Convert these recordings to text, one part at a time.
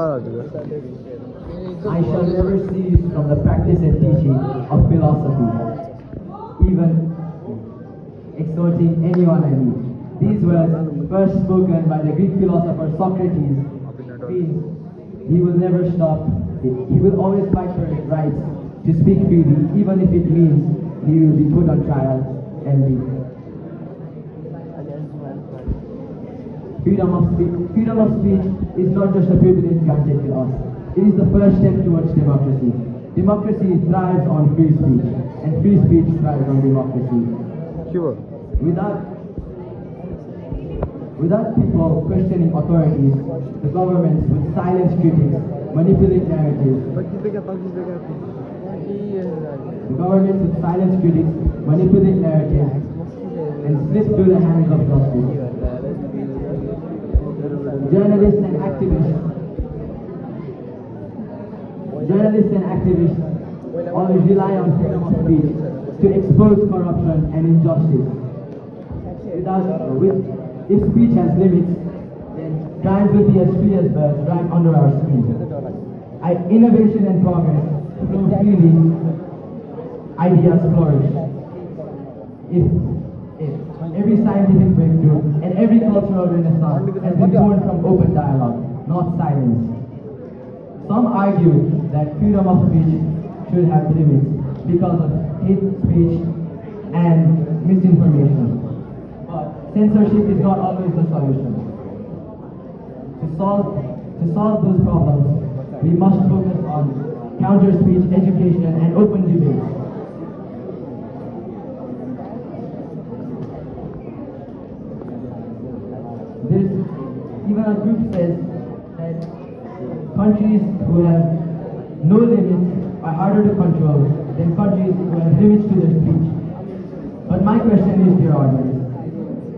I shall never cease from the practice and teaching of philosophy, even exhorting anyone I meet. These words, first spoken by the Greek philosopher Socrates, means he will never stop. He will always fight for his rights to speak freely, even if it means he will be put on trial and be. Freedom of speech is not just a privilege granted to us. It is the first step towards democracy. Democracy thrives on free speech, and free speech thrives on democracy. Sure. Without people questioning authorities, the governments would silence critics, manipulate narratives. The governments would silence critics, manipulate narratives, and slip through the hands of justice. Journalists and activists always rely on freedom of speech to expose corruption and injustice. If speech has limits, then crimes will be as free as birds right under our skin. Innovation and progress flow freely, ideas flourish. If every scientific breakthrough and every cultural renaissance has been born from open dialogue, not silence. Some argue that freedom of speech should have limits because of hate speech and misinformation. But censorship is not always the solution. To solve those problems, we must focus on counter-speech, education, and open debate. Even a group says that countries who have no limits are harder to control than countries who have limits to their speech. But my question is, dear audience,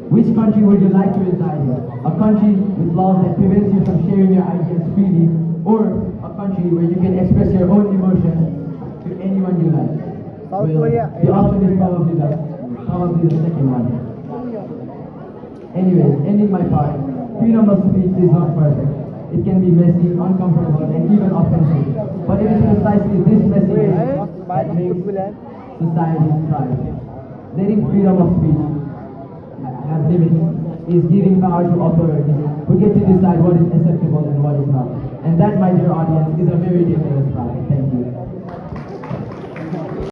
which country would you like to reside in? A country with laws that prevents you from sharing your ideas freely, or a country where you can express your own emotions to anyone you like? Well, the option is probably the second one. Anyways, ending my part, freedom of speech is not perfect. It can be messy, uncomfortable, and even offensive. But it is precisely this messiness that makes societies thrive. Letting freedom of speech have limits is giving power to authorities who get to decide what is acceptable and what is not. And that, my dear audience, is a very dangerous path. Thank you.